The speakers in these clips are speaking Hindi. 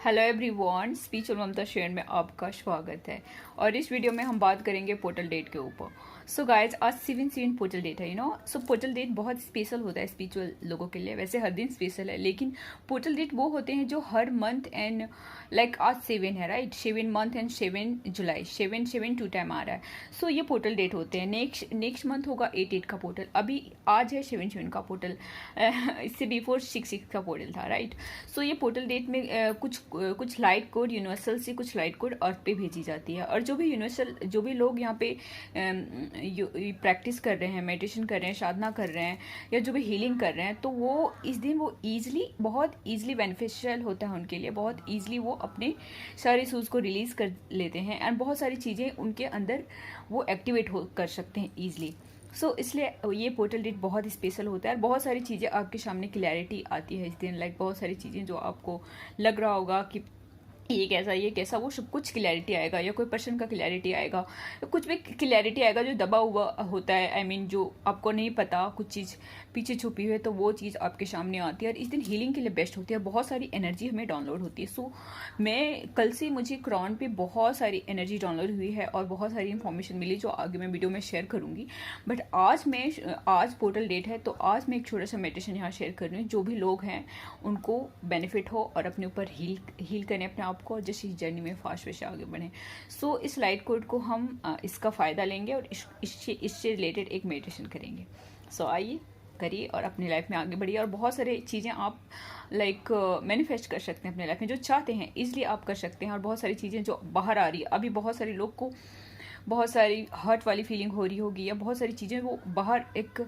हेलो एवरीवन, स्पीच और ममता शेयर में आपका स्वागत है। और इस वीडियो में हम बात करेंगे पोर्टल डेट के ऊपर। सो गाइज, आज 7/7 पोर्टल डेट है। सो पोर्टल डेट बहुत स्पेशल होता है स्पिरिचुअल लोगों के लिए। वैसे हर दिन स्पेशल है, लेकिन पोर्टल डेट वो होते हैं जो हर मंथ एंड लाइक आज 7 है, राइट। 7 मंथ एंड 7 जुलाई, 7 2 टाइम आ रहा है। सो ये पोर्टल डेट होते हैं। नेक्स्ट मंथ होगा 8 का पोर्टल। अभी आज है 7 का पोर्टल। इससे बिफोर 6 का पोर्टल था, राइट। सो ये पोर्टल डेट में कुछ लाइट कोड यूनिवर्सल से कुछ लाइट कोड अर्थ पे भेजी जाती है। और जो भी लोग यहाँ पे प्रैक्टिस कर रहे हैं, मेडिटेशन कर रहे हैं, साधना कर रहे हैं, या जो भी हीलिंग कर रहे हैं, तो वो इस दिन वो बहुत ईजिली बेनिफिशियल होता है उनके लिए। बहुत ईजिली वो अपने सारे इशूज को रिलीज कर लेते हैं एंड बहुत सारी चीज़ें उनके अंदर वो एक्टिवेट कर सकते हैं ईजिली। इसलिए ये पोर्टल डेट बहुत स्पेशल होता है और बहुत सारी चीज़ें आपके सामने क्लैरिटी आती है इस दिन। लाइक बहुत सारी चीज़ें जो आपको लग रहा होगा कि ये कैसा वो सब कुछ क्लैरिटी आएगा, या कोई पर्सन का क्लैरिटी आएगा, या कुछ भी क्लैरिटी आएगा जो दबा हुआ होता है। आई मीन जो आपको नहीं पता, कुछ चीज़ पीछे छुपी हुई है, तो वो चीज़ आपके सामने आती है। और इस दिन हीलिंग के लिए बेस्ट होती है। बहुत सारी एनर्जी हमें डाउनलोड होती है। मैं कल से मुझे क्रॉन पे बहुत सारी एनर्जी डाउनलोड हुई है और बहुत सारी इन्फॉर्मेशन मिली जो आगे मैं वीडियो में शेयर करूँगी। बट आज पोर्टल डेट है, तो आज मैं एक छोटा सा मेडिटेशन यहाँ शेयर कर रही हूँ। जो भी लोग हैं उनको बेनिफिट हो और अपने ऊपर हील करें अपने आप को, जिस इस जर्नी में फास्ट वे से आगे बढ़ें। इस लाइट कोड को हम इसका फ़ायदा लेंगे और इससे रिलेटेड एक मेडिटेशन करेंगे। आइए करिए और अपनी लाइफ में आगे बढ़िए। और बहुत सारी चीज़ें आप लाइक मैनिफेस्ट कर सकते हैं अपने लाइफ में, जो चाहते हैं इजली आप कर सकते हैं। और बहुत सारी चीज़ें जो बाहर आ रही है, अभी बहुत सारे लोग को बहुत सारी हर्ट वाली फीलिंग हो रही होगी, या बहुत सारी चीज़ें वो बाहर एक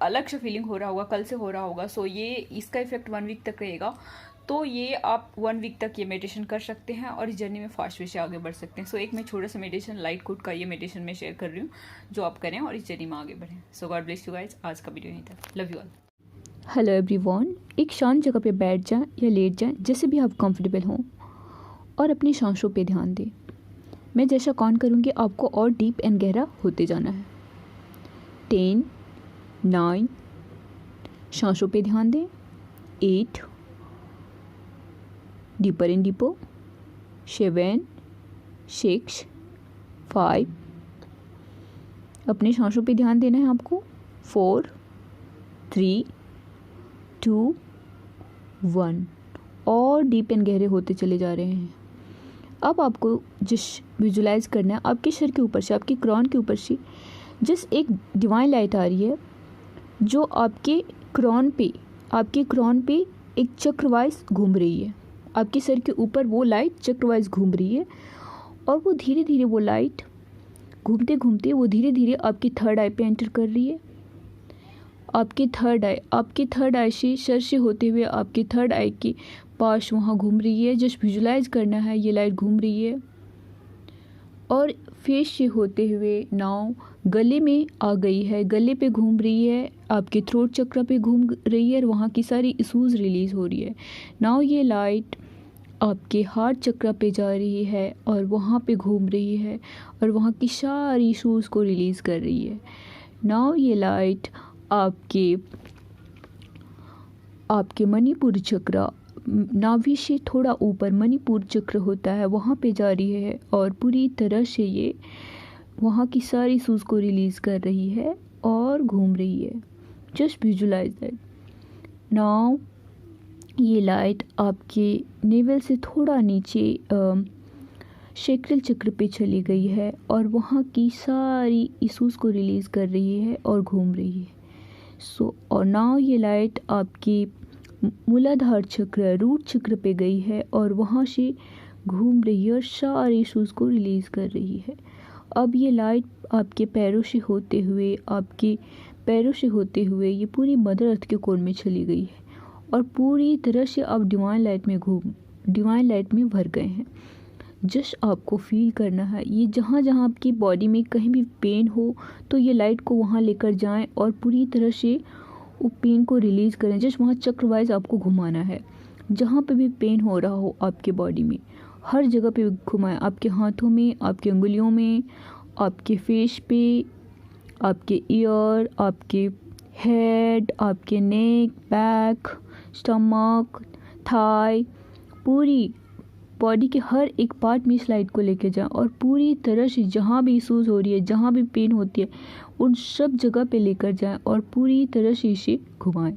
अलग से फीलिंग हो रहा होगा, कल से हो रहा होगा। ये इसका इफेक्ट 1 वीक तक रहेगा। तो ये आप 1 वीक तक ये मेडिटेशन कर सकते हैं और इस जर्नी में फास्ट वे से आगे बढ़ सकते हैं। एक मैं छोटा सा मेडिटेशन लाइट कोड का ये मेडिटेशन मैं शेयर कर रही हूँ, जो आप करें और इस जर्नी में आगे बढ़ें। God bless you guys. आज का वीडियो यहीं तक। Love you all. Hello everyone, एक शांत जगह पे बैठ जाएं या लेट जाएं, जैसे भी आप कंफर्टेबल हों, और अपनी सांसों पे ध्यान दें। मैं जैसा काउंट करूँगी आपको और डीप एंड गहरा होते जाना है। 10, 9, सांसों पे ध्यान दें। 8, डीपर एंड डीपर। 7, 6, 5, अपने सांसों पे ध्यान देना है आपको। 4, 3, 2, 1, और डीप एंड गहरे होते चले जा रहे हैं। अब आपको विजुलाइज करना है आपके सिर के ऊपर से, आपके क्रॉन के ऊपर से जिस एक डिवाइन लाइट आ रही है, जो आपके क्रॉन पे एक चक्रवाइज घूम रही है। आपके सर के ऊपर वो लाइट चक्रवाइज घूम रही है, और वो धीरे धीरे वो लाइट घूमते घूमते वो धीरे धीरे आपकी थर्ड आई पे एंटर कर रही है। आपकी थर्ड आई से सर से होते हुए आपकी थर्ड आई के पास वहाँ घूम रही है। जस्ट विजुलाइज करना है ये लाइट घूम रही है, और फेस से होते हुए नाव गले में आ गई है, गले पे घूम रही है, आपके थ्रोट चक्र पे घूम रही है, और वहाँ की सारी इशूज़ रिलीज़ हो रही है। नाव ये लाइट आपके हार्ट चक्र पे जा रही है और वहाँ पे घूम रही है, और वहाँ की सारी इशूज़ को रिलीज़ कर रही है। नाव ये लाइट आपके मणिपुर चक्र, नाभि से थोड़ा ऊपर मणिपुर चक्र होता है, वहाँ पे जा रही है, और पूरी तरह से ये वहाँ की सारी इशूज़ को रिलीज़ कर रही है और घूम रही है। Just visualize that. नाउ ये लाइट आपके नेवल से थोड़ा नीचे सैक्रल चक्र पे चली गई है, और वहाँ की सारी इशूज़ को रिलीज़ कर रही है और घूम रही है। और नाउ ये लाइट आपकी मूलाधार चक्र, रूट चक्र पे गई है, और वहाँ से घूम रही है और सारी इशूज़ को रिलीज़ कर रही है। अब ये लाइट आपके पैरों से होते हुए ये पूरी मदर अर्थ के कोर में चली गई है, और पूरी तरह से आप डिवाइन लाइट में भर गए हैं। जस्ट आपको फील करना है, ये जहाँ जहाँ आपकी बॉडी में कहीं भी पेन हो तो ये लाइट को वहाँ लेकर जाएं और पूरी तरह से वो पेन को रिलीज़ करें। जस्ट वहाँ चक्रवाइज आपको घुमाना है, जहाँ पे भी पेन हो रहा हो आपके बॉडी में, हर जगह पे घुमाएं। आपके हाथों में, आपकी उंगलियों में, आपके फेस पे, आपके ईयर, आपके हेड, आपके नेक, बैक, स्टमक, थाई, पूरी बॉडी के हर एक पार्ट में इस लाइट को लेके जाएं और पूरी तरह से जहाँ भी इशूज़ हो रही है, जहाँ भी पेन होती है, उन सब जगह पे लेकर जाएं और पूरी तरह से इसे घुमाएं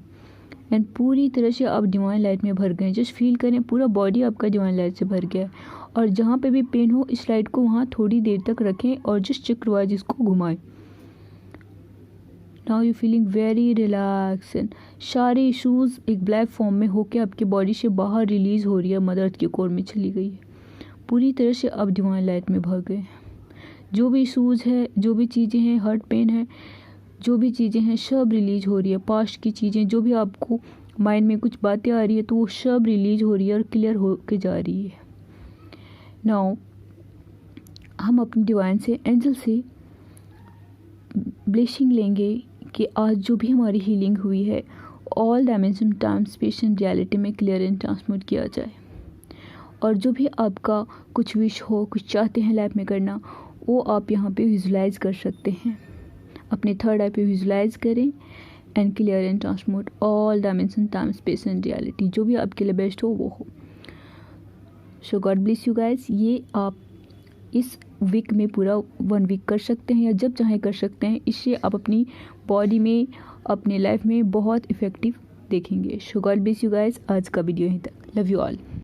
एंड पूरी तरह से आप डिवाइन लाइट में भर गए। जस्ट फील करें पूरा बॉडी आपका डिवाइन लाइट से भर गया है और जहाँ पे भी पेन हो इस लाइट को वहाँ थोड़ी देर तक रखें और जस्ट चक्रवाइज इसको घुमाएं। Now you feeling very relax and सारे इशूज़ एक ब्लैक फॉर्म में होके आपकी बॉडी से बाहर रिलीज़ हो रही है, मदर अर्थ के कोर में चली गई है, पूरी तरह से अब डिवाइन लाइट में भर गए। जो भी इशूज़ है, जो भी चीज़ें हैं, हर्ट पेन है, जो भी चीज़ें हैं सब रिलीज हो रही है। पास्ट की चीज़ें जो भी आपको माइंड में कुछ बातें आ रही है तो वो सब रिलीज हो रही है और क्लियर हो के जा रही है। नाउ हम अपनी डिवाइन से, एंजल से ब्लेसिंग लेंगे कि आज जो भी हमारी हीलिंग हुई है all dimension, time, space and reality में क्लियर एंड ट्रांसम्यूट किया जाए। और जो भी आपका कुछ विश हो, कुछ चाहते हैं लाइफ में करना, वो आप यहाँ पे विजुलाइज कर सकते हैं। अपने थर्ड आई पे विजुलाइज करें and clear and transmute all dimension, time, space and reality, जो भी आपके लिए बेस्ट हो वो हो। सो गॉड ब्लेस यू गाइस। ये आप इस वीक में पूरा 1 वीक कर सकते हैं या जब चाहें कर सकते हैं। इससे आप अपनी बॉडी में, अपने लाइफ में बहुत इफ़ेक्टिव देखेंगे। सो गॉड ब्लेस यू गाइस। आज का वीडियो यहीं तक। Love you all.